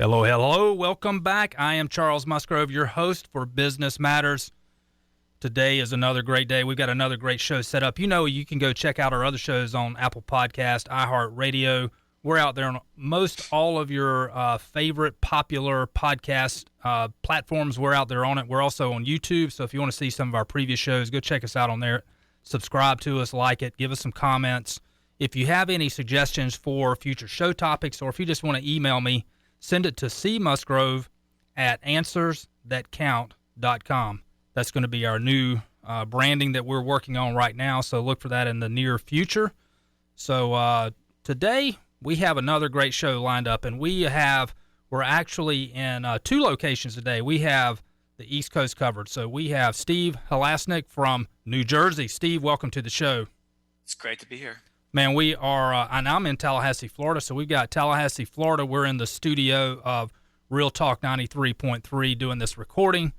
Hello, hello. Welcome back. I am Charles Musgrove, your host for Business Matters. Today is another great day. We've got another great show set up. You know, you can go check out our other shows on Apple Podcast, iHeartRadio. We're out there on most all of your favorite popular podcast platforms. We're out there on it. We're also on YouTube, so if you want to see some of our previous shows, go check us out on there. Subscribe to us, like it, give us some comments. If you have any suggestions for future show topics, or if you just want to email me, send it to cmusgrove@answersthatcount.com. That's going to be our new branding that we're working on right now, so look for that in the near future. So today we have another great show lined up, and we're actually in two locations today. We have the East Coast covered. So we have Steve Halasnik from New Jersey. Steve, welcome to the show. It's great to be here. Man, we are, and I'm in Tallahassee, Florida, so we've got Tallahassee, Florida. We're in the studio of Real Talk 93.3 doing this recording.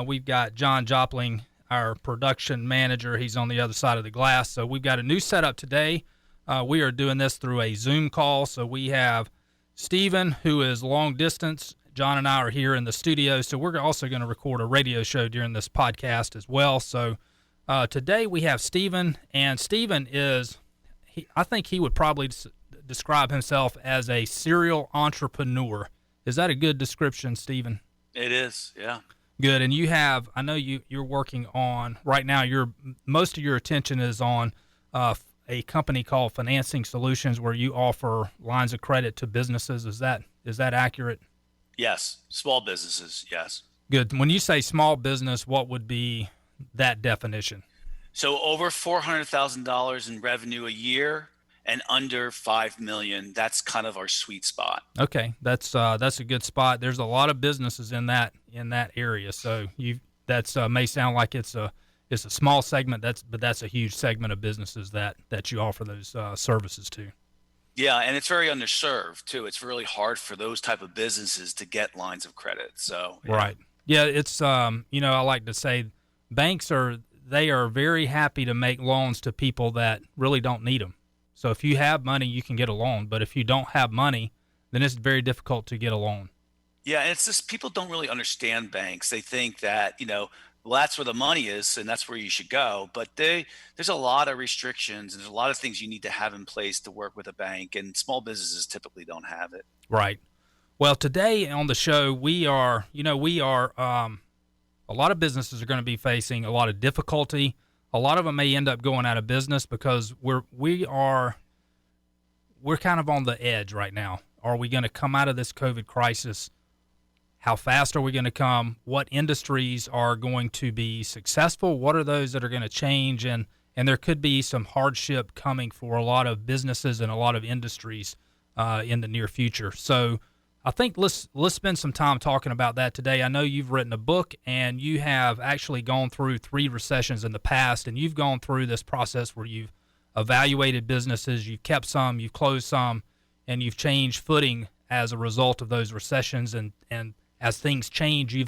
We've got John Jopling, our production manager. He's on the other side of the glass. So we've got a new setup today. We are doing this through a Zoom call. So we have Stephen, who is long distance. John and I are here in the studio. So we're also going to record a radio show during this podcast as well. So today we have Stephen, and Stephen is... I think he would probably describe himself as a serial entrepreneur. Is that a good description, Stephen? It is, yeah. Good. And you have, I know you're working on, right now, most of your attention is on a company called Financing Solutions, where you offer lines of credit to businesses. Is that accurate? Yes. Small businesses, yes. Good. When you say small business, what would be that definition? So over $400,000 in revenue a year and under $5 million, that's kind of our sweet spot. Okay, that's a good spot. There's a lot of businesses in that area. So that's may sound like it's a small segment. But that's a huge segment of businesses that you offer those services to. Yeah, and it's very underserved too. It's really hard for those type of businesses to get lines of credit. So yeah. Right, yeah, it's I like to say banks are very happy to make loans to people that really don't need them. So if you have money, you can get a loan. But if you don't have money, then it's very difficult to get a loan. Yeah, and it's just people don't really understand banks. They think that, well, that's where the money is and that's where you should go. But there's a lot of restrictions and there's a lot of things you need to have in place to work with a bank. And small businesses typically don't have it. Right. Well, today on the show, we are a lot of businesses are going to be facing a lot of difficulty. A lot of them may end up going out of business because we're kind of on the edge right now. Are we going to come out of this COVID crisis? How fast are we going to come? What industries are going to be successful? What are those that are going to change? And there could be some hardship coming for a lot of businesses and a lot of industries in the near future. So I think let's spend some time talking about that today. I know you've written a book, and you have actually gone through 3 recessions in the past, and you've gone through this process where you've evaluated businesses, you've kept some, you've closed some, and you've changed footing as a result of those recessions. And as things change, you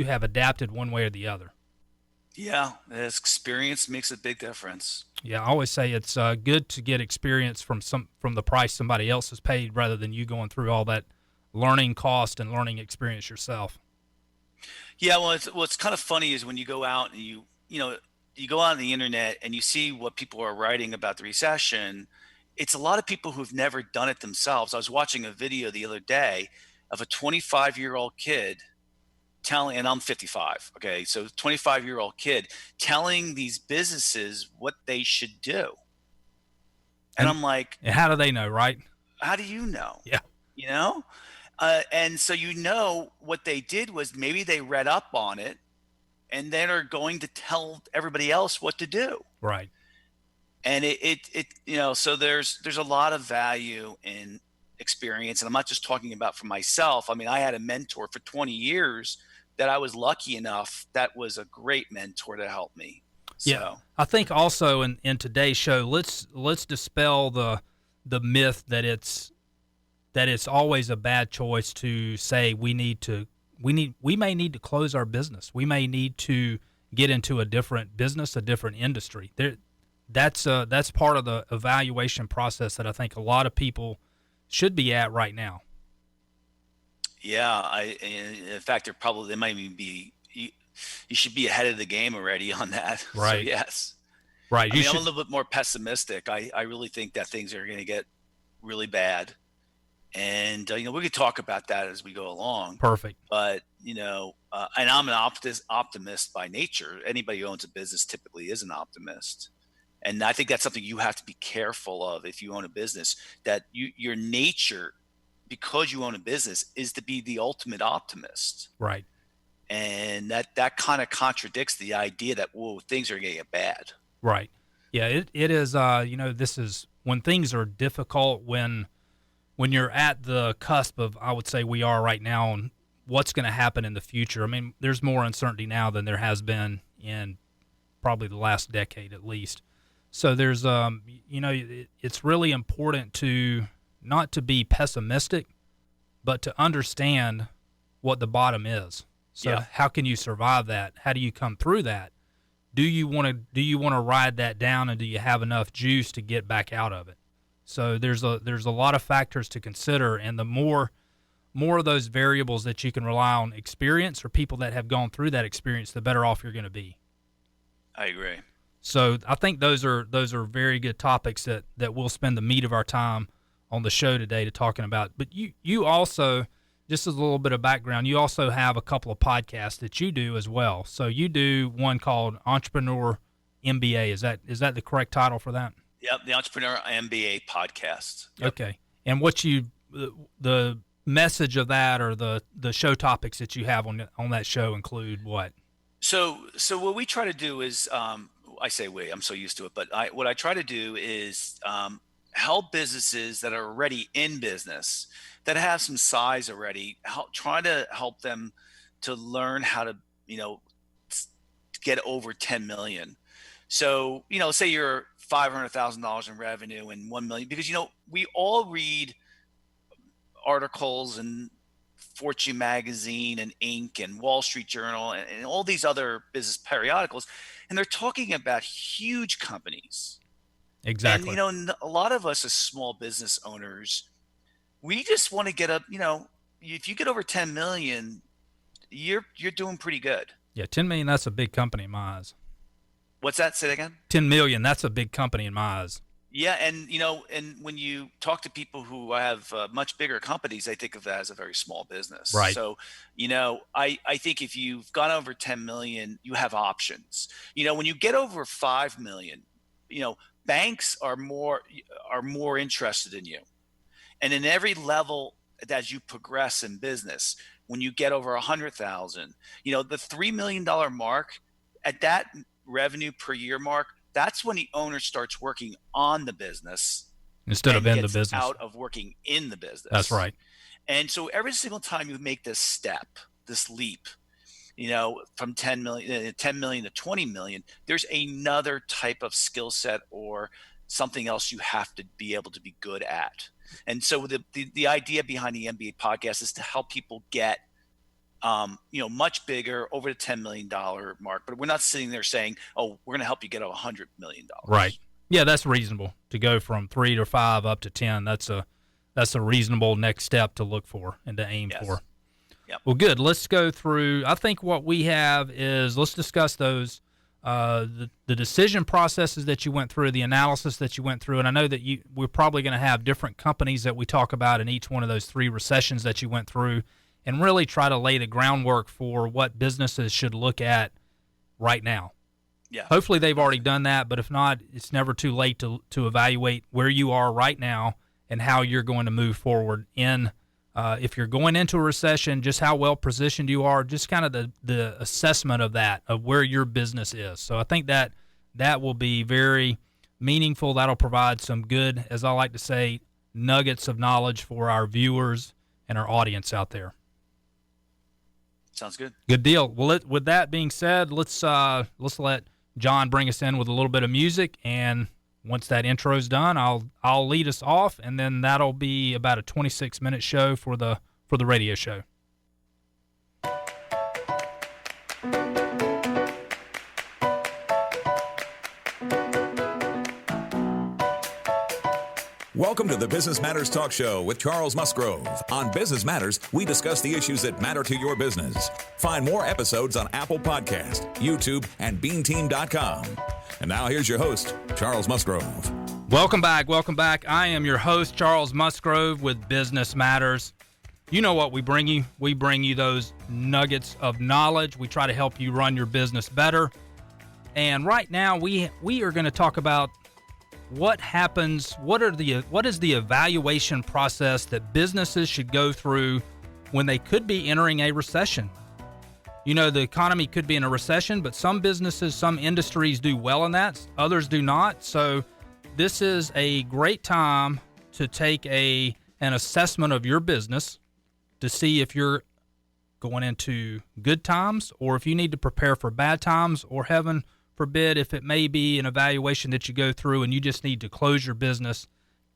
have adapted one way or the other. Yeah, this experience makes a big difference. Yeah, I always say it's good to get experience from the price somebody else has paid rather than you going through all that learning cost and learning experience yourself. Yeah, well, what's kind of funny is when you go out and you go out on the internet and you see what people are writing about the recession, it's a lot of people who've never done it themselves. I was watching a video the other day of a 25-year-old kid telling, and I'm 55, okay, so 25-year-old kid telling these businesses what they should do. And I'm like, how do they know, right? How do you know? Yeah. And so what they did was maybe they read up on it and then are going to tell everybody else what to do. Right. And so there's a lot of value in experience. And I'm not just talking about for myself. I mean, I had a mentor for 20 years that I was lucky enough that was a great mentor to help me. Yeah. So. I think also in today's show, let's dispel the myth that it's always a bad choice to say we may need to close our business. We may need to get into a different business, a different industry. That's part of the evaluation process that I think a lot of people should be at right now. Yeah, in fact, they might even be, you should be ahead of the game already on that. So Right. yes. Right. I You mean, I'm a should. little bit more pessimistic. I really think that things are going to get really bad. And, we could talk about that as we go along. Perfect. But, and I'm an optimist by nature. Anybody who owns a business typically is an optimist. And I think that's something you have to be careful of if you own a business, that your nature, because you own a business, is to be the ultimate optimist. Right. And that kind of contradicts the idea that, whoa, things are going to get bad. Right. Yeah, it is, this is when things are difficult, when you're at the cusp of, I would say we are right now, on what's going to happen in the future. I mean, there's more uncertainty now than there has been in probably the last decade at least. So there's, it's really important to not to be pessimistic, but to understand what the bottom is. So Yeah. how can you survive that? How do you come through that? Do you want to ride that down, and do you have enough juice to get back out of it? So there's a lot of factors to consider, and the more of those variables that you can rely on experience or people that have gone through that experience, the better off you're going to be. I agree. So I think those are very good topics that we'll spend the meat of our time on the show today to talking about. But you also, just as a little bit of background, you also have a couple of podcasts that you do as well. So you do one called Entrepreneur MBA. Is that the correct title for that? Yep, the Entrepreneur MBA podcast. Yep. Okay. And the message of that, or the show topics that you have on that show, include what? So what we try to do is, I say we, I'm so used to it, but what I try to do is help businesses that are already in business, that have some size already, try to help them to learn how to, get over 10 million. So, say you're $500,000 in revenue and 1 million, because, we all read articles and Fortune magazine and Inc. and Wall Street Journal and all these other business periodicals, and they're talking about huge companies. Exactly. And a lot of us as small business owners, we just want to get up. If you get over 10 million, you're doing pretty good. Yeah, 10 million. That's a big company in my eyes. What's that? Say that again. 10 million. That's a big company in my eyes. Yeah, and and when you talk to people who have much bigger companies, they think of that as a very small business. Right. So, I think if you've gone over 10 million, you have options. When you get over 5 million, banks are more interested in you. And in every level as you progress in business, when you get over 100,000, the $3 million mark, at that revenue per year mark, that's when the owner starts working on the business instead of in the business, out of working in the business. That's right. And so every single time you make this step, this leap, from 10 million to 20 million, there's another type of skill set or something else you have to be able to be good at. And so the idea behind the MBA podcast is to help people get much bigger, over the $10 million mark, but we're not sitting there saying, oh, we're going to help you get $100 million. Right. Yeah, that's reasonable to go from 3 to 5 up to 10. That's a reasonable next step to look for and to aim for. Yep. Well, good. Let's go through. I think what we have is, let's discuss those, the decision processes that you went through, the analysis that you went through. And I know that we're probably going to have different companies that we talk about in each one of those 3 recessions that you went through, and really try to lay the groundwork for what businesses should look at right now. Yeah. Hopefully they've already done that, but if not, it's never too late to evaluate where you are right now and how you're going to move forward in, if you're going into a recession, just how well positioned you are, just kind of the assessment of that, of where your business is. So I think that will be very meaningful. That'll provide some good, as I like to say, nuggets of knowledge for our viewers and our audience out there. Sounds good. Good deal. Well, with that being said, let's let John bring us in with a little bit of music, and once that intro's done, I'll lead us off, and then that'll be about a 26-minute show for the radio show. Welcome to the Business Matters Talk Show with Charles Musgrove. On Business Matters, we discuss the issues that matter to your business. Find more episodes on Apple Podcast, YouTube, and BeanTeam.com. And now here's your host, Charles Musgrove. Welcome back. Welcome back. I am your host, Charles Musgrove with Business Matters. You know what we bring you. We bring you those nuggets of knowledge. We try to help you run your business better. And right now, we are going to talk about what happens, what is the evaluation process that businesses should go through when they could be entering a recession. You know, the economy could be in a recession, but some businesses, some industries do well in that, others do not. So this is a great time to take an assessment of your business to see if you're going into good times or if you need to prepare for bad times, or heaven forbid, if it may be an evaluation that you go through and you just need to close your business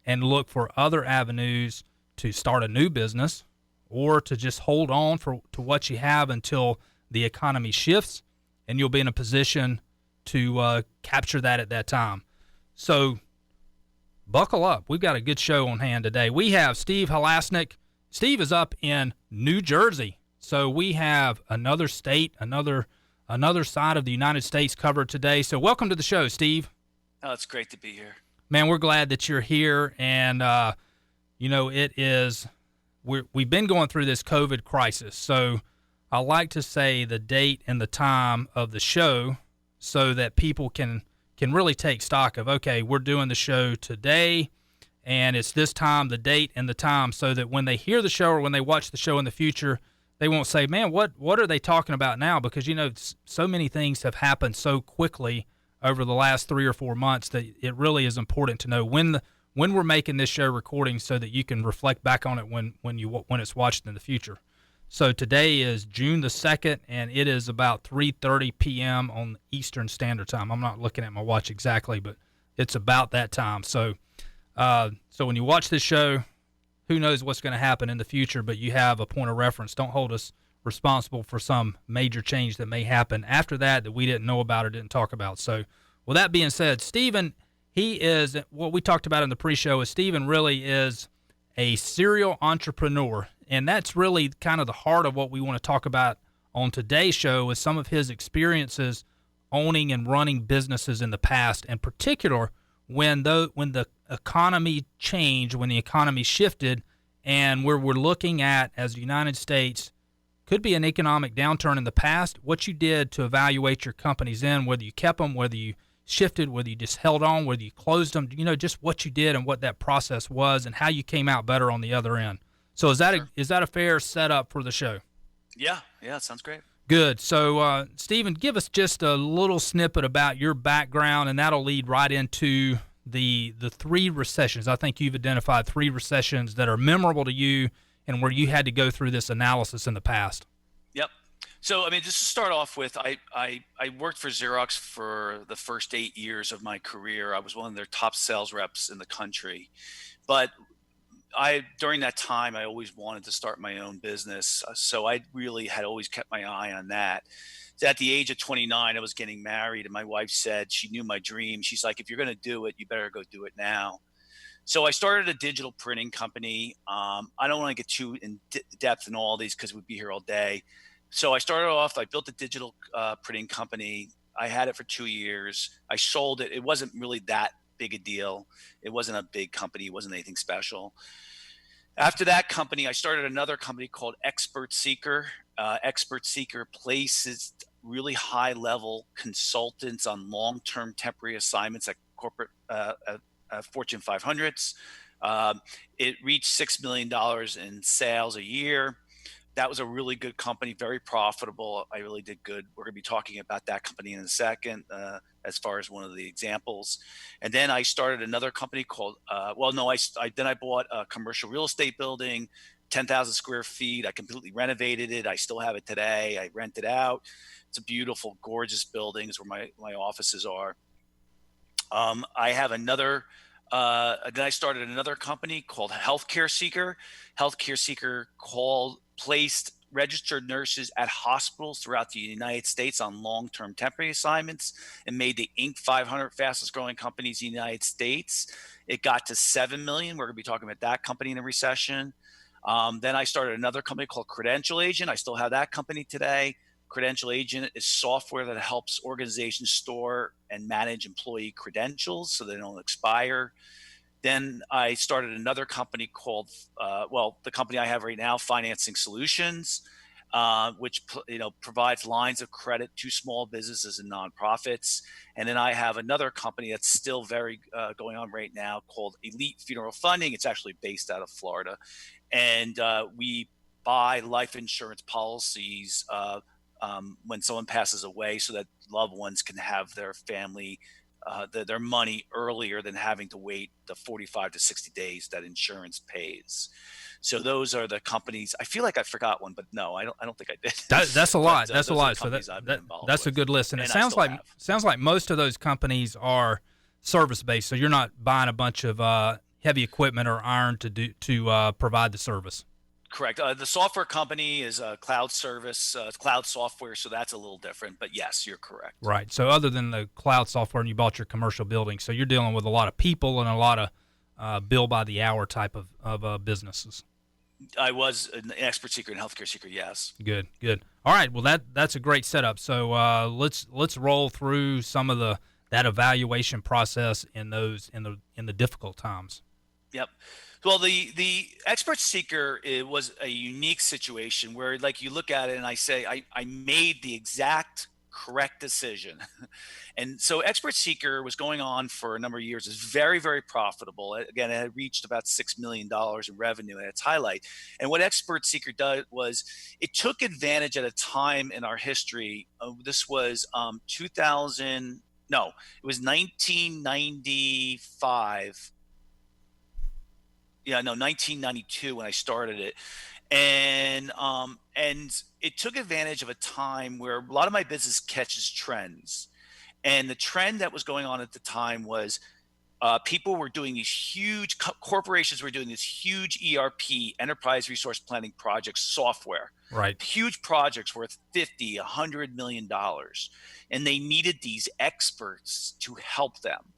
and look for other avenues to start a new business, or to just hold on to what you have until the economy shifts and you'll be in a position to capture that at that time. So buckle up. We've got a good show on hand today. We have Steve Halasnik. Steve is up in New Jersey. So we have another state, another side of the United States covered today. So welcome to the show, Steve. Oh, it's great to be here. Man, we're glad that you're here. And, we've been going through this COVID crisis. So I like to say the date and the time of the show so that people can really take stock of, okay, we're doing the show today and it's this time, the date and the time, so that when they hear the show or when they watch the show in the future, they won't say, man, what are they talking about now? Because, so many things have happened so quickly over the last 3 or 4 months that it really is important to know when we're making this show recording so that you can reflect back on it when it's watched in the future. So today is June the 2nd, and it is about 3:30 p.m. on Eastern Standard Time. I'm not looking at my watch exactly, but it's about that time. So when you watch this show, who knows what's going to happen in the future, but you have a point of reference. Don't hold us responsible for some major change that may happen after that we didn't know about or didn't talk about. So with that being said, Stephen, he is, what we talked about in the pre-show is Stephen really is a serial entrepreneur. And that's really kind of the heart of what we want to talk about on today's show is some of his experiences owning and running businesses in the past, in particular when the economy changed, when the economy shifted, and where we're looking at, as the United States, could be an economic downturn in the past, what you did to evaluate your companies in, whether you kept them, whether you shifted, whether you just held on, whether you closed them, just what you did and what that process was and how you came out better on the other end. So is that a fair setup for the show? Yeah, it sounds great. Good. So, Stephen, give us just a little snippet about your background, and that'll lead right into the 3 recessions. I think you've identified 3 recessions that are memorable to you and where you had to go through this analysis in the past. Yep. So, just to start off with, I worked for Xerox for the first 8 years of my career. I was one of their top sales reps in the country. But during that time, I always wanted to start my own business. So I really had always kept my eye on that. At the age of 29, I was getting married, and my wife said she knew my dream. She's like, if you're going to do it, you better go do it now. So I started a digital printing company. I don't want to get too in depth in all these because we'd be here all day. So I started off, I built a digital printing company. I had it for 2 years. I sold it. It wasn't really that big a deal. It wasn't a big company. It wasn't anything special. After that company, I started another company called Expert Seeker. Expert Seeker places really high-level consultants on long-term temporary assignments at corporate Fortune 500s. It reached $6 million in sales a year. That was a really good company, very profitable. I really did good. We're going to be talking about that company in a second as far as one of the examples. And then I started another company called, I bought a commercial real estate building, 10,000 square feet. I completely renovated it. I still have it today. I rent it out. It's a beautiful, gorgeous building. It's where my offices are. I have another, then I started another company called Healthcare Seeker. Healthcare Seeker placed registered nurses at hospitals throughout the United States on long-term temporary assignments and made the Inc. 500 fastest growing companies in the United States. It got to 7 million. We're going to be talking about that company in a recession. Then I started another company called Credential Agent. I still have that company today. Credential Agent is software that helps organizations store and manage employee credentials so they don't expire. Then I started another company called, the company I have right now, Financing Solutions, which provides lines of credit to small businesses and nonprofits. And then I have another company that's still very going on right now called Elite Funeral Funding. It's actually based out of Florida, and we buy life insurance policies when someone passes away, so that loved ones can have their family their money earlier than having to wait the 45 to 60 days that insurance pays. So those are the companies. I feel like I forgot one, but no, I don't think I did. That's a lot. That's a lot. So that's a good list. And it sounds like most of those companies are service based. So you're not buying a bunch of heavy equipment or iron to provide the service. Correct. The software company is a cloud service, cloud software, so that's a little different. But yes, you're correct. Right. So other than the cloud software, and you bought your commercial building, so you're dealing with a lot of people and a lot of bill by the hour type of businesses. I was an expert seeker and healthcare seeker. Yes. Good. All right. Well, that's a great setup. So let's roll through some of that evaluation process in the difficult times. Yep. Well, the expert seeker, it was a unique situation where, like, you look at it and I say, I made the exact correct decision. And so expert seeker was going on for a number of years. It's very, very profitable. Again, it had reached about $6 million in revenue at its highlight. And what expert seeker did was it took advantage at a time in our history. This was 1995. 1992 when I started it. And it took advantage of a time where a lot of my business catches trends. And the trend that was going on at the time was people were doing these huge, corporations were doing this huge ERP, enterprise resource planning projects, software. Right. Huge projects worth $50, $100 million. And they needed these experts to help them.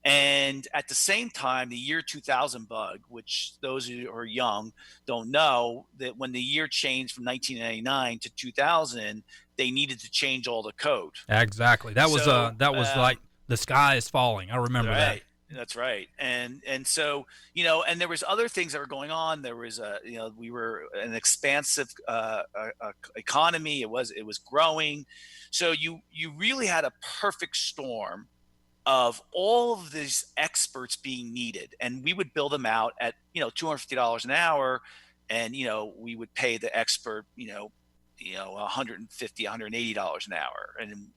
And at the same time, the year 2000 bug, which those who are young don't know, that when the year changed from 1999 to 2000, they needed to change all the code. Exactly. That was like the sky is falling. I remember that. That's right. And so, and there was other things that were going on. There was we were an expansive economy. It was growing. So you really had a perfect storm of all of these experts being needed, and we would build them out at $250 an hour, and we would pay the expert $150, $180 an hour, and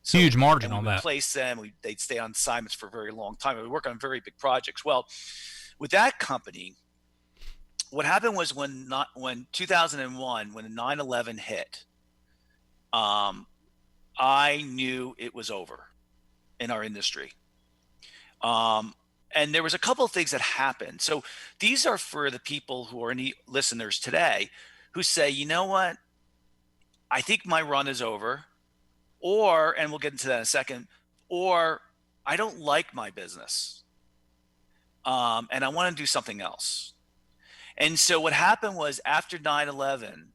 huge margin on that. that. Place them, they'd stay on assignments for a very long time. We work on very big projects. Well, with that company, what happened was when 2001, when the 9/11 hit, I knew it was over in our industry. And there was a couple of things that happened. So these are for the people who are any listeners today who say, you know what, I think my run is over, and we'll get into that in a second, or I don't like my business. And I want to do something else. And so what happened was after 9/11,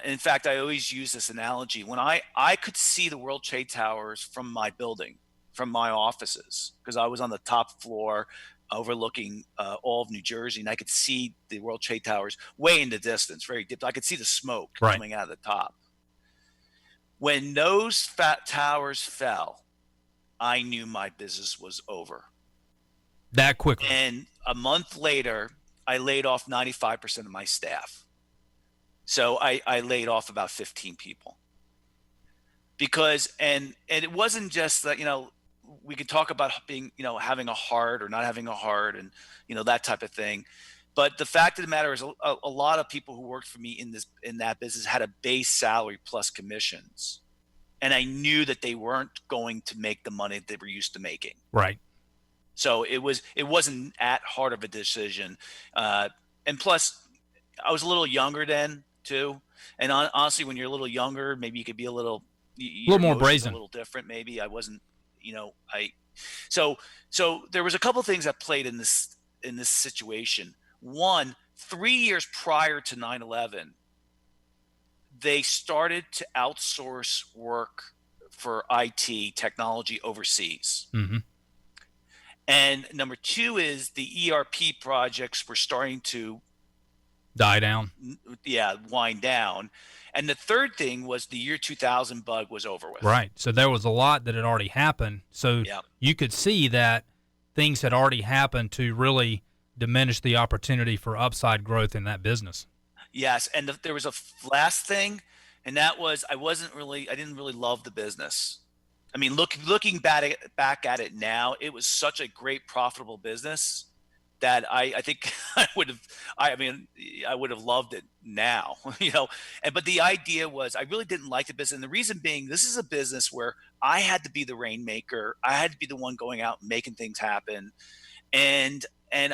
in fact, I always use this analogy. When I could see the World Trade Towers from my building, from my offices, because I was on the top floor overlooking all of New Jersey, and I could see the World Trade Towers way in the distance, very deep. I could see the smoke coming out of the top. When those fat towers fell, I knew my business was over. That quickly. And a month later, I laid off 95% of my staff. So I laid off about 15 people. Because, and it wasn't just that, we could talk about being, having a heart or not having a heart and, that type of thing. But the fact of the matter is a lot of people who worked for me in that business had a base salary plus commissions. And I knew that they weren't going to make the money they were used to making. Right. So it wasn't that hard of a decision. And plus, I was a little younger then. too. And honestly, when you're a little younger, maybe you could be a little, A your little more emotions a brazen. little different. Maybe I wasn't, so there was a couple things that played in this situation. One, 3 years prior to 9/11, they started to outsource work for IT technology overseas. Mm-hmm. And number two is the ERP projects were starting to Die down. wind down. And the third thing was the year 2000 bug was over with. Right. So there was a lot that had already happened. So Yeah. you could see that things had already happened to really diminish the opportunity for upside growth in that business. Yes, and there was a last thing, and that was I didn't really love the business. I mean, looking back at it now, it was such a great profitable business that I think I would have loved it now, but the idea was I really didn't like the business. And the reason being, this is a business where I had to be the rainmaker. I had to be the one going out and making things happen. And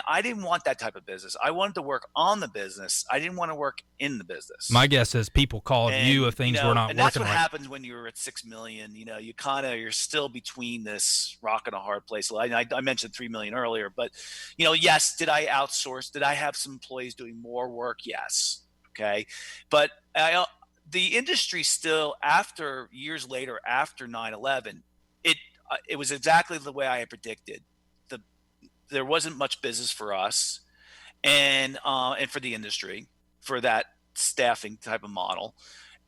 I didn't want that type of business. I wanted to work on the business. I didn't want to work in the business. My guess is people called you if things were not and working that's what right. happens when you're at 6 million. You're still between this rock and a hard place. I mentioned 3 million earlier, but yes, did I outsource? Did I have some employees doing more work? Yes. Okay. But the industry still, after years later, after 9/11, it was exactly the way I had predicted. There wasn't much business for us and for the industry for that staffing type of model.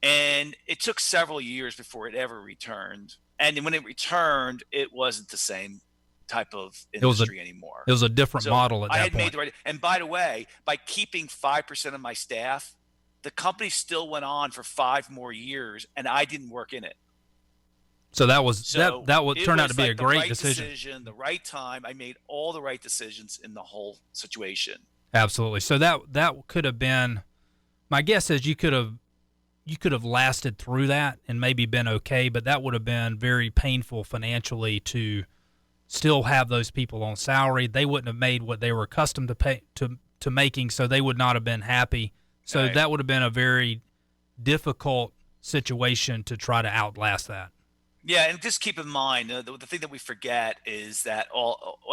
And it took several years before it ever returned. And when it returned, it wasn't the same type of industry anymore. It was a different model at that point. I had made the right. And by the way, by keeping 5% of my staff, the company still went on for 5 more years, and I didn't work in it. So that would turn out to be a great decision. The right time. I made all the right decisions in the whole situation. Absolutely. So that could have been. My guess is you could have lasted through that and maybe been okay, but that would have been very painful financially to still have those people on salary. They wouldn't have made what they were accustomed to making, so they would not have been happy. So Right. That would have been a very difficult situation to try to outlast that. Yeah, and just keep in mind the thing that we forget is that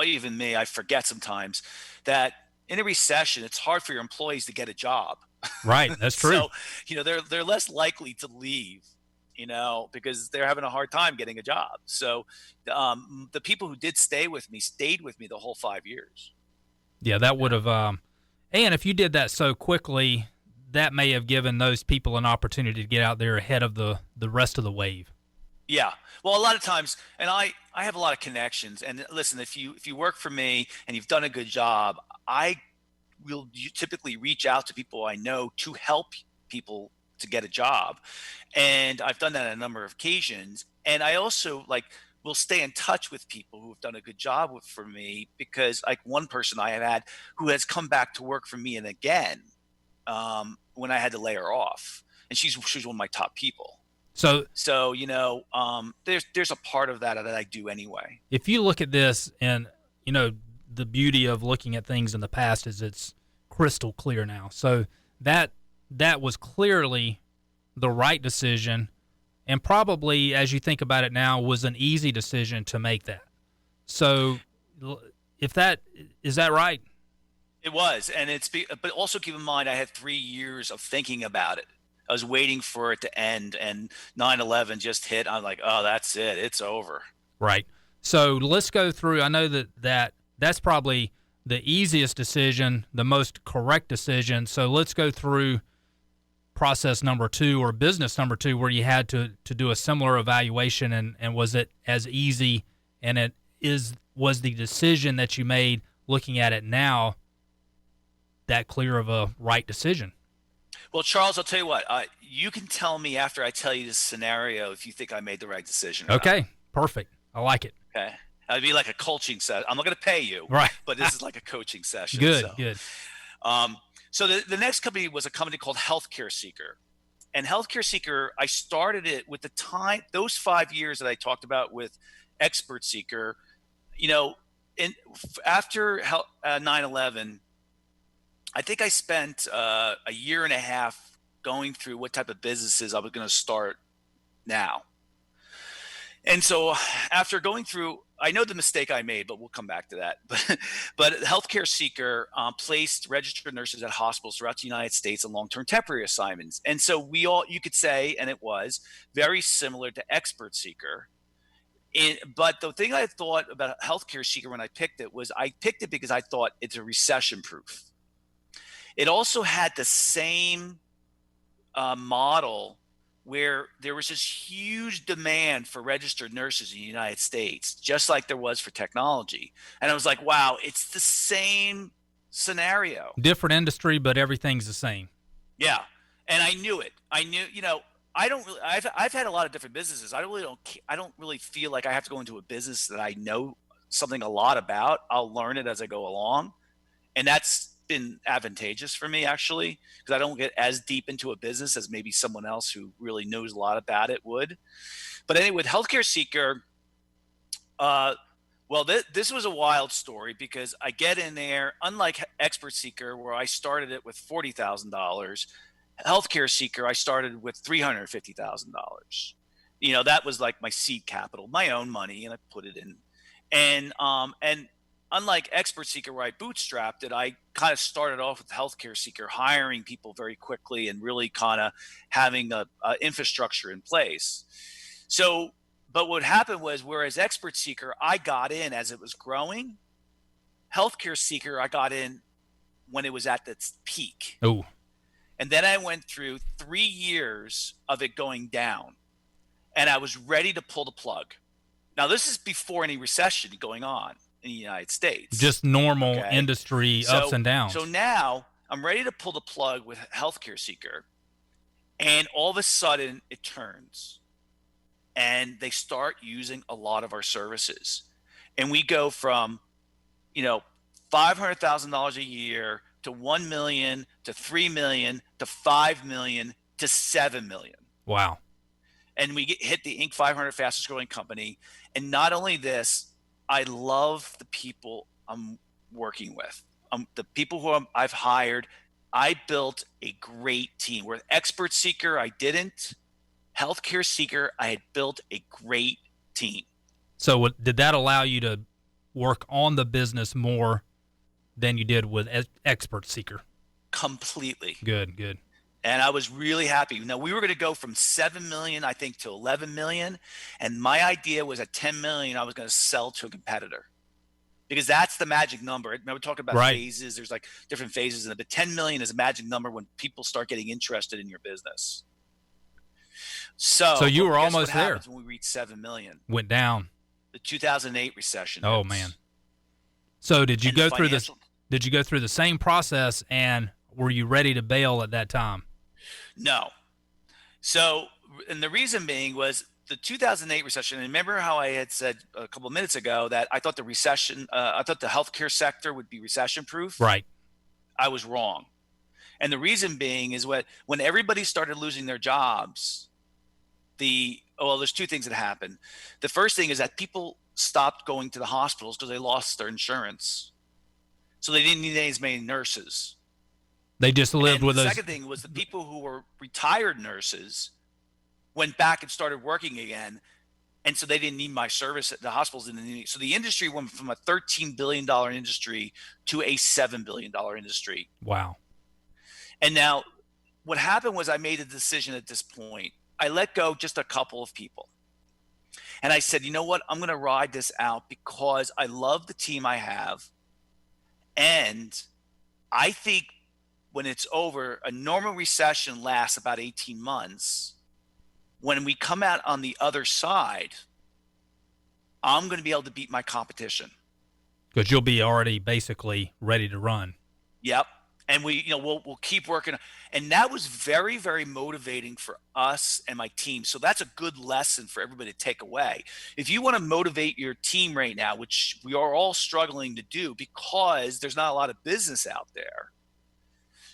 even me, I forget sometimes that in a recession, it's hard for your employees to get a job. Right, that's true. So they're less likely to leave, because they're having a hard time getting a job. So the people who did stay with me stayed with me the whole 5 years. Yeah, that would have. And if you did that so quickly, that may have given those people an opportunity to get out there ahead of the rest of the wave. Yeah. Well, a lot of times, and I have a lot of connections. And listen, if you work for me and you've done a good job, I will typically reach out to people I know to help people to get a job. And I've done that on a number of occasions. And I also will stay in touch with people who have done a good job for me, because one person I have had who has come back to work for me and again when I had to lay her off, and she's one of my top people. So there's a part of that I do anyway. If you look at this, and the beauty of looking at things in the past is it's crystal clear now. So that was clearly the right decision, and probably, as you think about it now, was an easy decision to make that. So is that right? It was, and but also keep in mind I had 3 years of thinking about it. I was waiting for it to end, and 9/11 just hit. I'm like, oh, that's it. It's over. Right. So let's go through. I know that's probably the easiest decision, the most correct decision. So let's go through process number 2 or business number 2, where you had to do a similar evaluation, and was it as easy, and was the decision that you made, looking at it now, that clear of a right decision? Well, Charles, I'll tell you what. You can tell me after I tell you this scenario if you think I made the right decision. Okay, perfect. I like it. Okay, that'd be like a coaching session. I'm not going to pay you, right? But this is like a coaching session. Good. So the next company was a company called Healthcare Seeker, and Healthcare Seeker, I started it with those 5 years that I talked about with Expert Seeker. After 9/11. I think I spent a year and a half going through what type of businesses I was going to start now. And so after going through, I know the mistake I made, but we'll come back to that. But Healthcare Seeker placed registered nurses at hospitals throughout the United States on long-term temporary assignments. And so you could say, and it was very similar to Expert Seeker. But the thing I thought about Healthcare Seeker when I picked it was I picked it because I thought it's a recession proof. It also had the same model where there was this huge demand for registered nurses in the United States, just like there was for technology. And I was like, wow, it's the same scenario. Different industry, but everything's the same. Yeah. And I knew it. I knew, I've had a lot of different businesses. I don't really feel like I have to go into a business that I know something a lot about. I'll learn it as I go along. And that's been advantageous for me, actually, because I don't get as deep into a business as maybe someone else who really knows a lot about it would. But anyway, with Healthcare Seeker, this was a wild story because I get in there, unlike Expert Seeker, where I started it with $40,000, Healthcare Seeker, I started with $350,000. That was like my seed capital, my own money, and I put it in. And unlike Expert Seeker, where I bootstrapped it, I kind of started off with Healthcare Seeker, hiring people very quickly and really kind of having a infrastructure in place. So, but what happened was, whereas Expert Seeker, I got in as it was growing, Healthcare Seeker, I got in when it was at its peak. Oh. And then I went through 3 years of it going down, and I was ready to pull the plug. Now, this is before any recession going on in the United States. Just normal industry ups and downs. So now I'm ready to pull the plug with Healthcare Seeker, and all of a sudden it turns, and they start using a lot of our services, and we go from, $500,000 a year to 1 million to 3 million to 5 million to 7 million. Wow. And we hit the Inc. 500 fastest growing company. And not only this, I love the people I'm working with. The people who I've hired. I built a great team. With Expert Seeker, I didn't. Healthcare Seeker, I had built a great team. So did that allow you to work on the business more than you did with Expert Seeker? Completely. Good. And I was really happy. Now, we were going to go from 7 million, I think, to 11 million. And my idea was at 10 million, I was going to sell to a competitor, because that's the magic number. Remember, we're talking about phases. There's like different phases in it, but 10 million is a magic number when people start getting interested in your business. So you were almost there when we reached 7 million. Went down. The 2008 recession. Oh, man. So did you go through this? Did you go through the same process, and were you ready to bail at that time? No. So, and the reason being was the 2008 recession. And remember how I had said a couple of minutes ago that I thought the healthcare sector would be recession proof? Right. I was wrong. And the reason being is when everybody started losing their jobs, there's two things that happened. The first thing is that people stopped going to the hospitals because they lost their insurance. So they didn't need as many nurses. They just lived with those. The second thing was the people who were retired nurses went back and started working again. And so they didn't need my service at the hospitals. So the industry went from a $13 billion industry to a $7 billion industry. Wow. And now what happened was I made a decision at this point. I let go just a couple of people. And I said, you know what? I'm going to ride this out because I love the team I have. And I think when it's over, a normal recession lasts about 18 months. When we come out on the other side, I'm going to be able to beat my competition. Because you'll be already basically ready to run. Yep. And we'll keep working. And that was very, very motivating for us and my team. So that's a good lesson for everybody to take away. If you want to motivate your team right now, which we are all struggling to do because there's not a lot of business out there,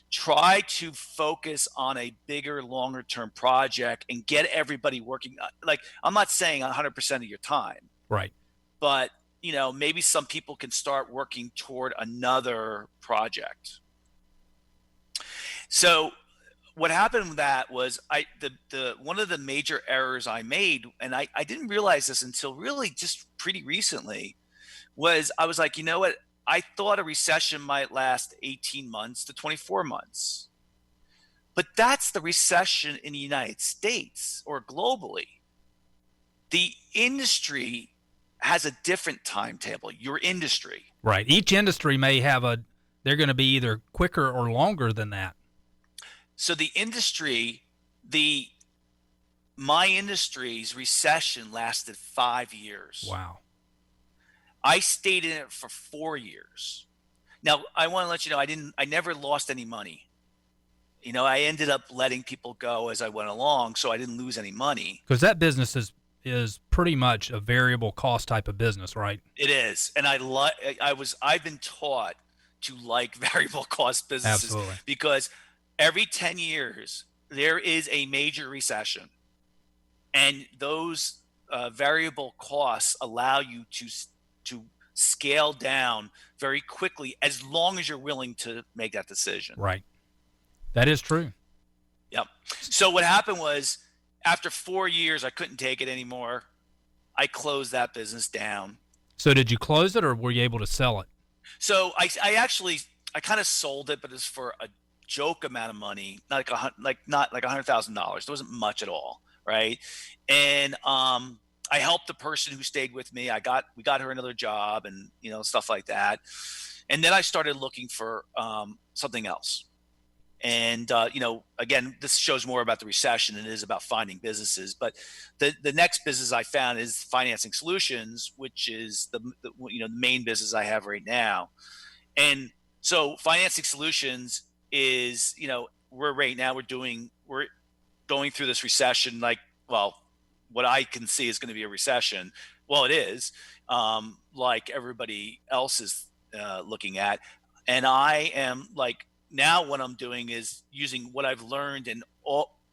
try to focus on a bigger, longer term project and get everybody working. Like, I'm not saying 100% of your time. Right. But, maybe some people can start working toward another project. So what happened with that was the one of the major errors I made, and I didn't realize this until really just pretty recently, was I was like, you know what? I thought a recession might last 18 months to 24 months. But that's the recession in the United States or globally. The industry has a different timetable, your industry. Right. Each industry may have they're going to be either quicker or longer than that. So the industry, my industry's recession lasted 5 years. Wow. I stayed in it for 4 years. Now, I want to let you know, I never lost any money. I ended up letting people go as I went along, so I didn't lose any money. Because that business is pretty much a variable cost type of business, right? It is, and I've been taught to like variable cost businesses. Absolutely. Because every 10 years there is a major recession, and those variable costs allow you to scale down very quickly as long as you're willing to make that decision. Right. That is true. Yep. So what happened was, after 4 years, I couldn't take it anymore. I closed that business down. So did you close it, or were you able to sell it? So I kind of sold it, but it's for a joke amount of money, not like $100,000. There wasn't much at all, right? And I helped the person who stayed with me. We got her another job, and stuff like that. And then I started looking for something else. And, again, this shows more about the recession than it is about finding businesses. But the next business I found is Financing Solutions, which is the main business I have right now. And so Financing Solutions is, we're going through this recession, what I can see is going to be a recession. Well, it is, like everybody else is looking at. And I am now what I'm doing is using what I've learned and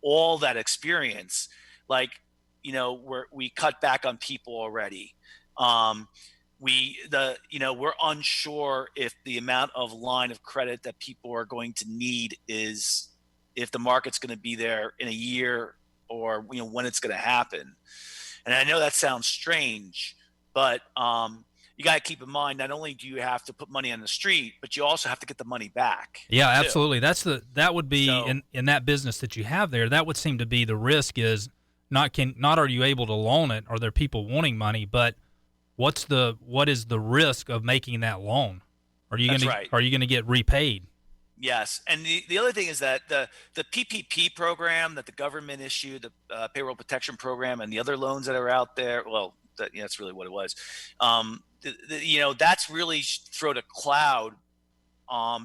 all that experience, we cut back on people already. We're unsure if the amount of line of credit that people are going to need is, if the market's going to be there in a year, or when it's going to happen. And I know that sounds strange, but you got to keep in mind, not only do you have to put money on the street, but you also have to get the money back. Yeah, absolutely. That would be in that business that you have there. That would seem to be the risk is not are you able to loan it? Are there people wanting money? But what is the risk of making that loan? Are you going to get repaid? Yes, and the other thing is that the PPP program that the government issued, the payroll protection program, and the other loans that are out there. Well, that's really what it was. That's really thrown a cloud,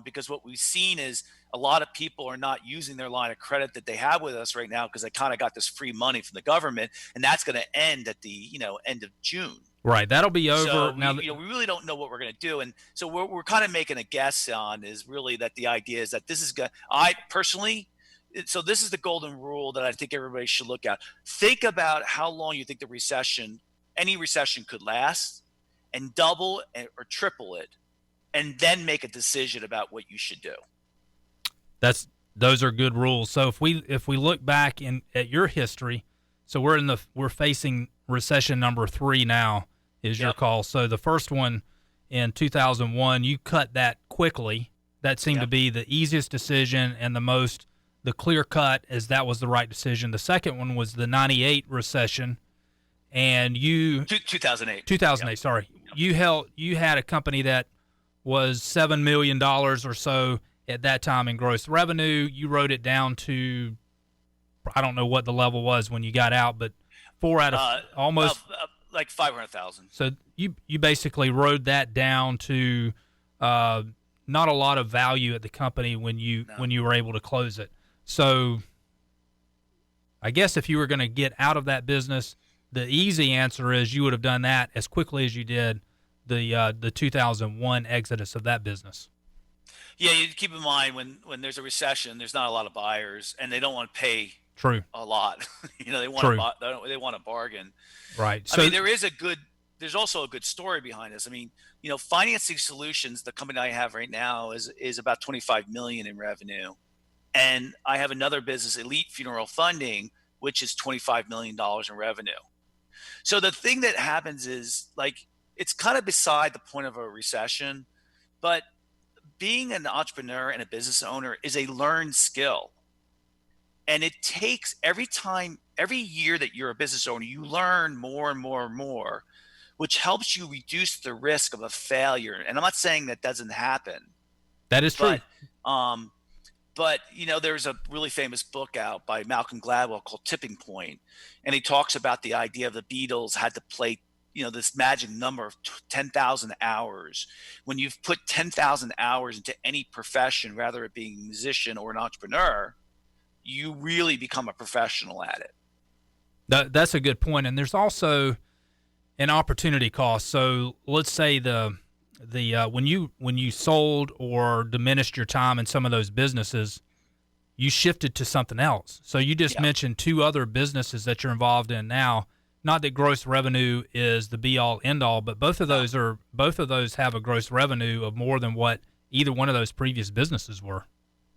because what we've seen is a lot of people are not using their line of credit that they have with us right now because they kind of got this free money from the government, and that's going to end at the end of June. Right, that'll be over. So now we really don't know what we're going to do, and so we're kind of making a guess on is really that the idea is that this is going. I personally, so this is the golden rule that I think everybody should look at. Think about how long you think any recession could last, and double or triple it, and then make a decision about what you should do. Those are good rules. So if we look back at your history, so we're facing recession number 3 now. Is your call. So the first one in 2001, you cut that quickly. That seemed to be the easiest decision and the clear cut, as that was the right decision. The second one was the 98 recession, and 2008. 2008, sorry. You had a company that was $7 million or so at that time in gross revenue. You wrote it down to, I don't know what the level was when you got out, but 4 out of almost like 500,000. So you basically rode that down to not a lot of value at the company when you were able to close it. So I guess if you were going to get out of that business, the easy answer is you would have done that as quickly as you did the 2001 exodus of that business. Yeah, you keep in mind when there's a recession, there's not a lot of buyers, and they don't want to pay a lot. They want a bargain. Right. So, I mean, there's also a good story behind this. I mean, Financing Solutions, the company I have right now, is about $25 million in revenue, And I have another business, Elite Funeral Funding, which is $25 million in revenue. So the thing that happens is, like, it's kind of beside the point of a recession, but being an entrepreneur and a business owner is a learned skill. And it takes every year that you're a business owner, you learn more and more and more, which helps you reduce the risk of a failure. And I'm not saying that doesn't happen, That is true. but but there's a really famous book out by Malcolm Gladwell called Tipping Point, and he talks about the idea of the Beatles had to play this magic number of 10,000 hours. When you've put 10,000 hours into any profession, whether it being a musician or an entrepreneur, you really become a professional at it. That's a good point. And there's also an opportunity cost. So let's say when you sold or diminished your time in some of those businesses, you shifted to something else. So you just mentioned two other businesses that you're involved in now. Not that gross revenue is the be all end all, but both of those have a gross revenue of more than what either one of those previous businesses were.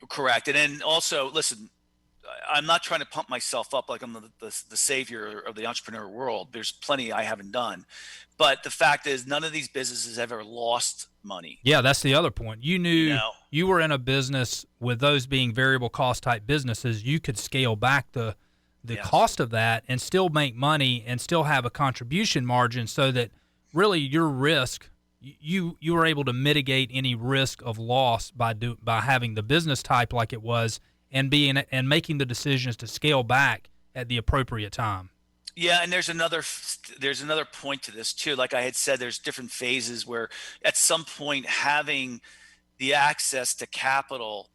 Correct. And then also, listen, I'm not trying to pump myself up like I'm the savior of the entrepreneur world. There's plenty I haven't done. But the fact is, none of these businesses have ever lost money. Yeah, that's the other point. You knew you were in a business with those being variable cost type businesses. You could scale back the cost of that and still make money and still have a contribution margin, so that really your risk, you were able to mitigate any risk of loss by having the business type like it was, and making the decisions to scale back at the appropriate time. Yeah, and there's another point to this too. Like I had said, there's different phases where at some point having the access to capital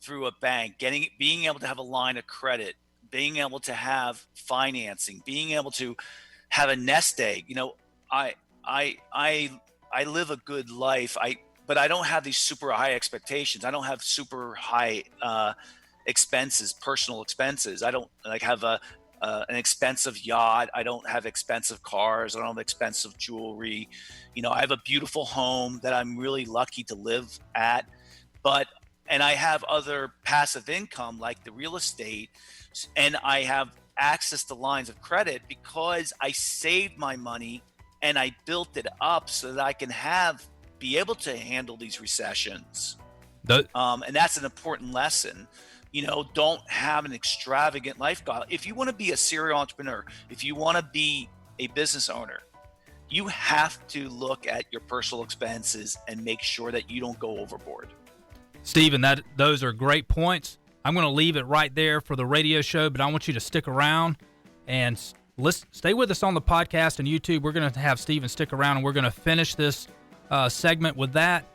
through a bank, being able to have a line of credit, being able to have financing, being able to have a nest egg. I live a good life. But I don't have these super high expectations. I don't have super high expenses, personal expenses. I don't have an expensive yacht. I don't have expensive cars. I don't have expensive jewelry. I have a beautiful home that I'm really lucky to live at, and I have other passive income like the real estate, and I have access to lines of credit because I saved my money and I built it up so that I can be able to handle these recessions. And that's an important lesson. Don't have an extravagant lifestyle. If you want to be a serial entrepreneur, if you want to be a business owner, you have to look at your personal expenses and make sure that you don't go overboard. Stephen, those are great points. I'm going to leave it right there for the radio show, but I want you to stick around and stay with us on the podcast and YouTube. We're going to have Stephen stick around, and we're going to finish this segment with that.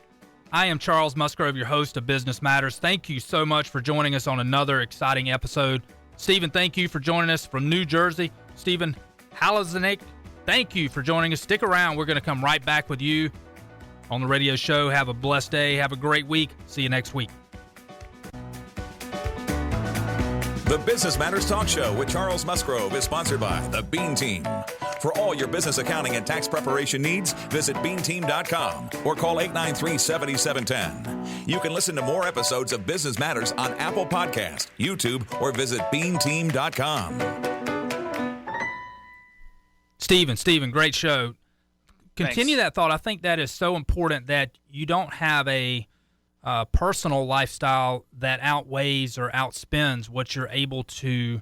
I am Charles Musgrove, your host of Business Matters. Thank you so much for joining us on another exciting episode. Stephen, thank you for joining us from New Jersey. Stephen Halazanik, thank you for joining us. Stick around. We're going to come right back with you on the radio show. Have a blessed day. Have a great week. See you next week. The Business Matters Talk Show with Charles Musgrove is sponsored by the Bean Team. For all your business accounting and tax preparation needs, visit beanteam.com or call 893-7710. You can listen to more episodes of Business Matters on Apple Podcast, YouTube, or visit beanteam.com. Stephen, great show. Continue that thought. I think that is so important, that you don't have a personal lifestyle that outweighs or outspends what you're able to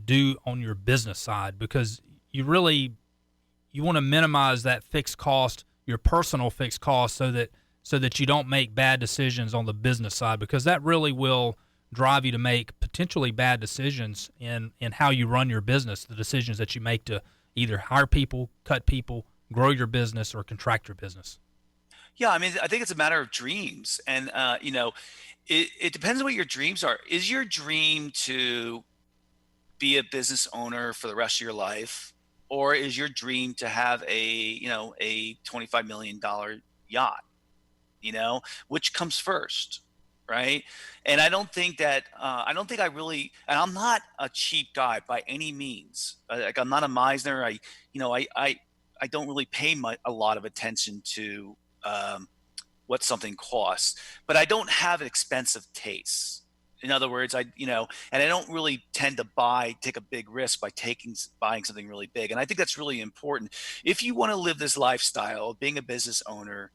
do on your business side, because you want to minimize that fixed cost, your personal fixed cost, so that you don't make bad decisions on the business side, because that really will drive you to make potentially bad decisions in how you run your business, the decisions that you make to either hire people, cut people, grow your business, or contract your business. Yeah, I think it's a matter of dreams. And, it depends on what your dreams are. Is your dream to be a business owner for the rest of your life? Or is your dream to have a $25 million yacht? Which comes first, right? And I don't think that, and I'm not a cheap guy by any means. Like, I'm not a miser. I don't really pay a lot of attention to what something costs, but I don't have expensive tastes. In other words, and I don't really tend to take a big risk by buying something really big. And I think that's really important. If you want to live this lifestyle of being a business owner,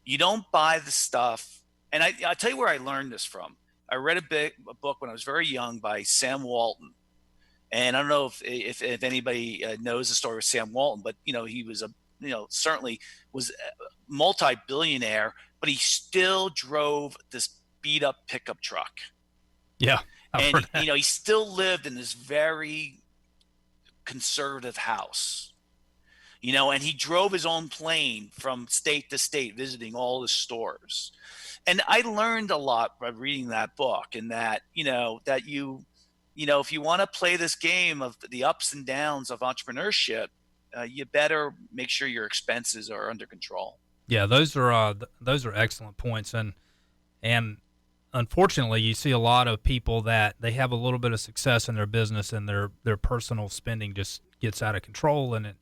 you don't buy the stuff. And I'll tell you where I learned this from. I read a book when I was very young by Sam Walton. And I don't know if anybody knows the story of Sam Walton, but he was certainly was a multi-billionaire, but he still drove this beat up pickup truck. Yeah. And he still lived in this very conservative house, and he drove his own plane from state to state, visiting all the stores. And I learned a lot by reading that book, and that, if you want to play this game of the ups and downs of entrepreneurship, you better make sure your expenses are under control. Yeah, those are excellent points, and unfortunately, you see a lot of people that they have a little bit of success in their business, and their personal spending just gets out of control, and it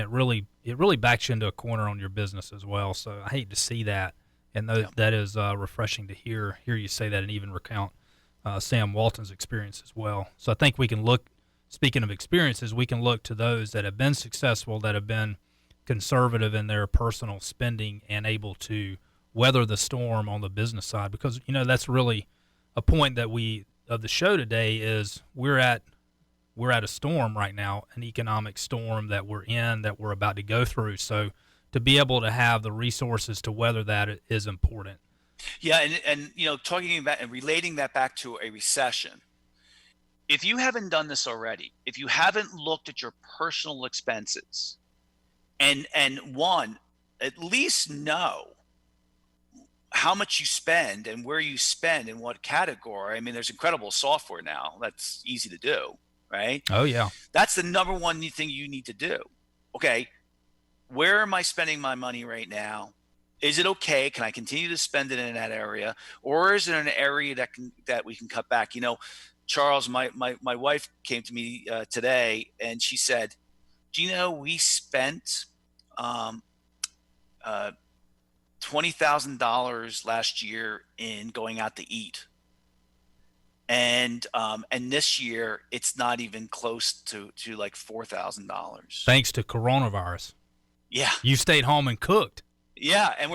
really backs you into a corner on your business as well. So I hate to see that, and that is refreshing to hear you say that, and even recount Sam Walton's experience as well. So I think we can look. Speaking of experiences, we can look to those that have been successful, that have been conservative in their personal spending and able to weather the storm on the business side, because that's really a point that of the show today is we're at a storm right now, an economic storm that we're about to go through. So to be able to have the resources to weather that is important. Yeah, and talking about and relating that back to a recession. If you haven't done this already, if you haven't looked at your personal expenses, and at least know how much you spend and where you spend in what category. I mean, there's incredible software now that's easy to do, right? Oh yeah. That's the number one thing you need to do. Okay, where am I spending my money right now? Is it okay? Can I continue to spend it in that area, or is it an area that we can cut back? Charles, my wife came to me today, and she said, "Do you know we spent $20,000 last year in going out to eat, and this year it's not even close to like $4,000. Thanks to coronavirus. Yeah, you stayed home and cooked. Yeah, and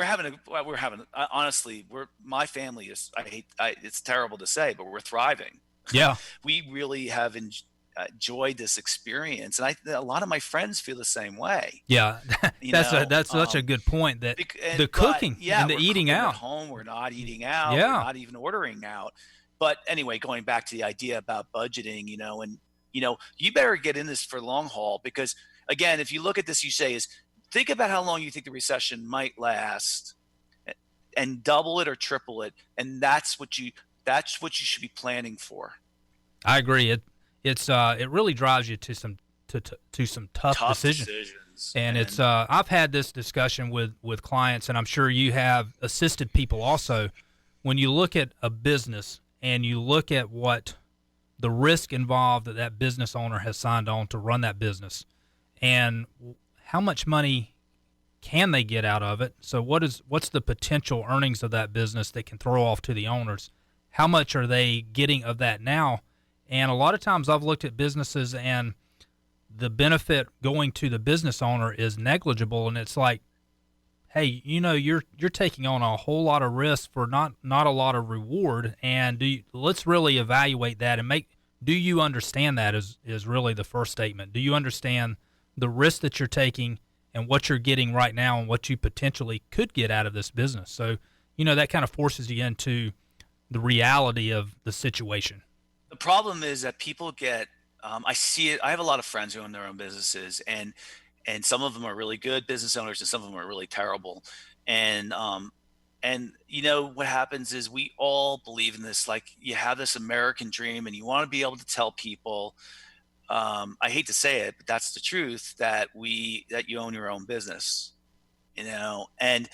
honestly, my family is. It's terrible to say, but we're thriving. Yeah, we really have enjoyed this experience, and a lot of my friends feel the same way. Yeah, that's such a good point. That the cooking and the eating out at home, we're not eating out. Yeah, we're not even ordering out. But anyway, going back to the idea about budgeting, you better get in this for long haul, because again, if you look at this, think about how long you think the recession might last, and double it or triple it, and that's what you should be planning for. I agree. It really drives you to some tough decisions. And it's I've had this discussion with clients, and I'm sure you have assisted people also. When you look at a business and you look at what the risk involved that business owner has signed on to run that business, and how much money can they get out of it? So what's the potential earnings of that business they can throw off to the owners? How much are they getting of that now? And a lot of times I've looked at businesses, and the benefit going to the business owner is negligible, and it's like, hey, you're taking on a whole lot of risk for not a lot of reward, and let's really evaluate that and do you understand that is really the first statement. Do you understand the risk that you're taking and what you're getting right now and what you potentially could get out of this business? So, that kind of forces you into the reality of the situation. The problem is that people get, I see it. I have a lot of friends who own their own businesses, and some of them are really good business owners, and some of them are really terrible. And what happens is we all believe in this, like you have this American dream, and you want to be able to tell people, I hate to say it, but that's the truth, that you own your own business, and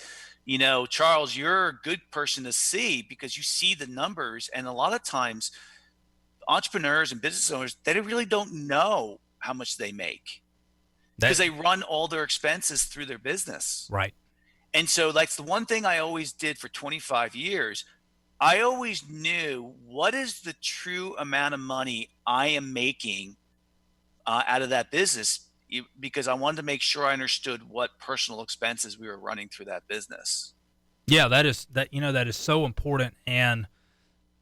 Charles, you're a good person to see, because you see the numbers, and a lot of times entrepreneurs and business owners, they really don't know how much they make, because they run all their expenses through their business. Right. And so that's the one thing I always did for 25 years. I always knew what is the true amount of money I am making out of that business because I wanted to make sure I understood what personal expenses we were running through that business. Yeah, that is so important. And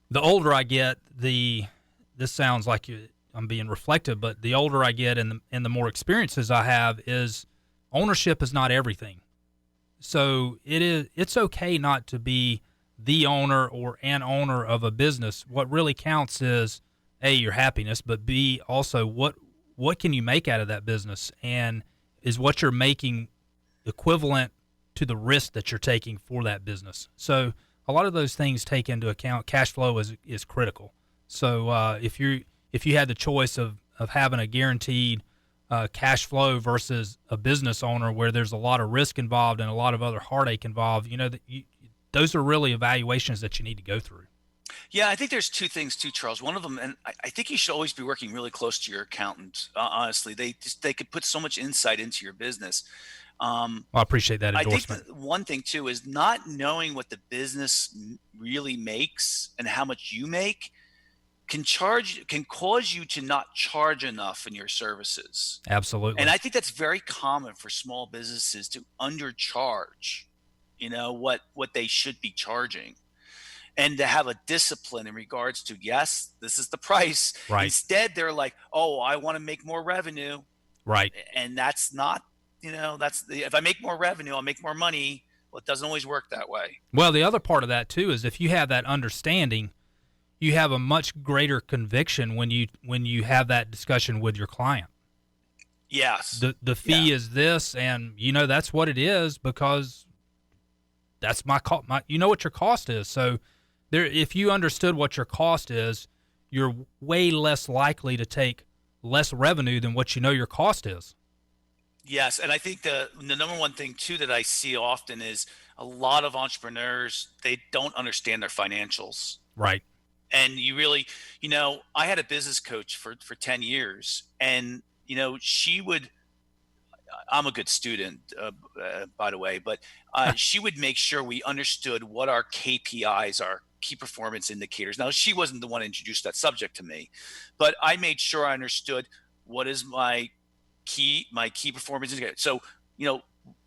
the older I get, this sounds like I'm being reflective, but the older I get and the more experiences I have, is ownership is not everything. So it's okay not to be the owner or an owner of a business. What really counts is A, your happiness, but B, also what can you make out of that business, and is what you're making equivalent to the risk that you're taking for that business. So a lot of those things take into account. Cash flow is critical. So if you had the choice of having a guaranteed cash flow versus a business owner where there's a lot of risk involved and a lot of other heartache involved, those are really evaluations that you need to go through. Yeah, I think there's two things too, Charles. One of them, and I think you should always be working really close to your accountant. Honestly, they could put so much insight into your business. Well, I appraught that I think endorsement. one thing too is not knowing what the business really makes and how much you make can cause you to not charge enough in your services. Absolutely. And I think that's very common for small businesses to undercharge, what they should be charging, and to have a discipline in regards to, yes, this is the price. Right. Instead, they're like, oh, I want to make more revenue. Right. And that's not, if I make more revenue, I'll make more money. Well, it doesn't always work that way. Well, the other part of that too is if you have that understanding, you have a much greater conviction when you have that discussion with your client. Yes. The fee is this, and that's what it is because that's my cost. You know what your cost is. So if you understood what your cost is, you're way less likely to take less revenue than what your cost is. Yes, and I think the number one thing too that I see often is a lot of entrepreneurs, they don't understand their financials. Right. And you really, I had a business coach for 10 years, and she would, I'm a good student, by the way, but she would make sure we understood what our KPIs are, key performance indicators. Now, she wasn't the one who introduced that subject to me, but I made sure I understood what is my key performance indicator. So,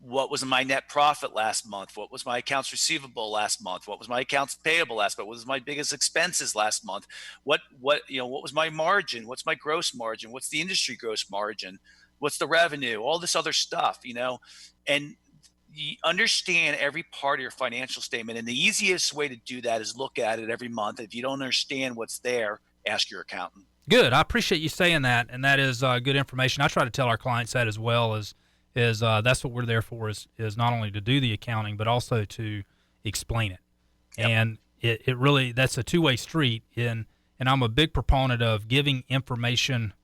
what was my net profit last month? What was my accounts receivable last month? What was my accounts payable last month? What was my biggest expenses last month? What was my margin? What's my gross margin? What's the industry gross margin? What's the revenue? All this other stuff, and you understand every part of your financial statement. And the easiest way to do that is look at it every month. If you don't understand what's there, ask your accountant. Good. I appreciate you saying that. And that is good information. I try to tell our clients that as well, is that's what we're there for, is not only to do the accounting, but also to explain it. Yep. And it really, that's a two-way street. And I'm a big proponent of giving information,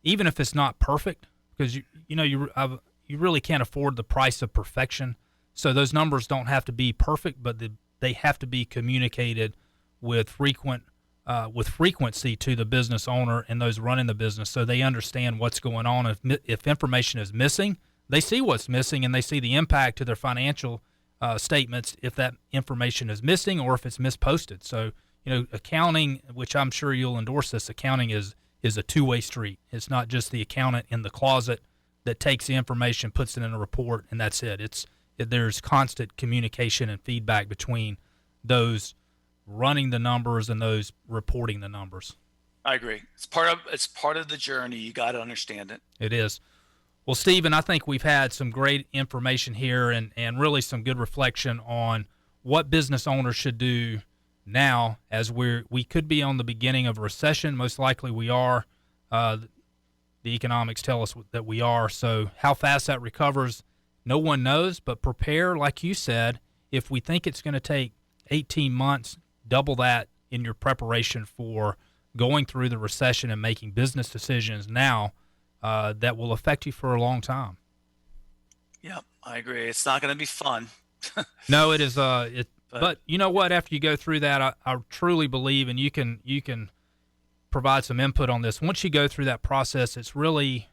even if it's not perfect, because you really can't afford the price of perfection. So those numbers don't have to be perfect, but they have to be communicated with frequency to the business owner and those running the business, so they understand what's going on. If information is missing, they see what's missing, and they see the impact to their financial statements if that information is missing or if it's misposted. So, accounting, which I'm sure you'll endorse this, accounting is a two-way street. It's not just the accountant in the closet that takes the information, puts it in a report, and that's it. There's constant communication and feedback between those running the numbers and those reporting the numbers. I agree. It's part of the journey. You got to understand it. It is. Well, Stephen, I think we've had some great information here and really some good reflection on what business owners should do now, as we could be on the beginning of a recession. Most likely we are. The economics tell us that we are. So how fast that recovers, no one knows, but prepare, like you said. If we think it's going to take 18 months, double that in your preparation for going through the recession and making business decisions now that will affect you for a long time. Yeah, I agree. It's not going to be fun. No, it is. But you know what? After you go through that, I truly believe, and you can provide some input on this. Once you go through that process, it's really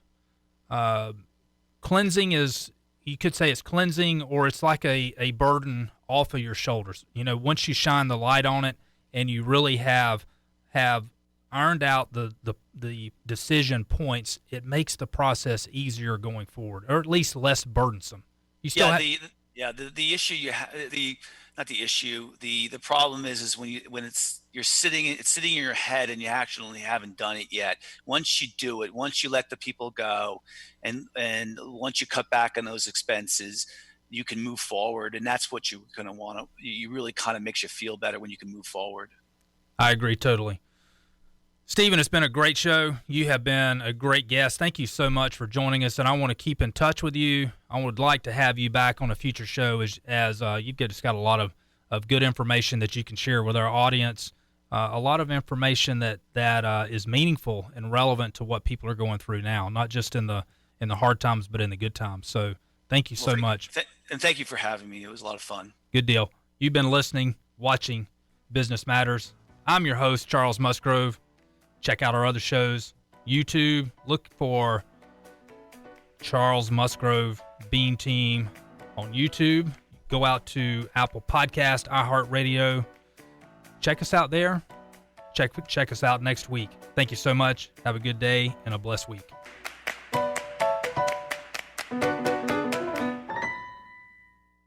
cleansing. You could say it's cleansing, or it's like a burden off of your shoulders. Once you shine the light on it, and you really have ironed out the decision points, it makes the process easier going forward, or at least less burdensome. You still the issue the problem is when you're sitting in your head and you actually haven't done it yet. Once you do it, once you let the people go, and once you cut back on those expenses, you can move forward, and that's what you're going to want to. You really kind of makes you feel better when you can move forward. I agree totally. Stephen, it's been a great show. You have been a great guest. Thank you so much for joining us, and I want to keep in touch with you. I would like to have you back on a future show as you've just got a lot of good information that you can share with our audience, a lot of information that is meaningful and relevant to what people are going through now, not just in the hard times, but in the good times. So thank you so much. And thank you for having me. It was a lot of fun. Good deal. You've been listening, watching Business Matters. I'm your host, Charles Musgrove. Check out our other shows. YouTube, look for Charles Musgrove Bean Team on YouTube. Go out to Apple Podcast, iHeartRadio. Check us out there. Check us out next week. Thank you so much. Have a good day and a blessed week.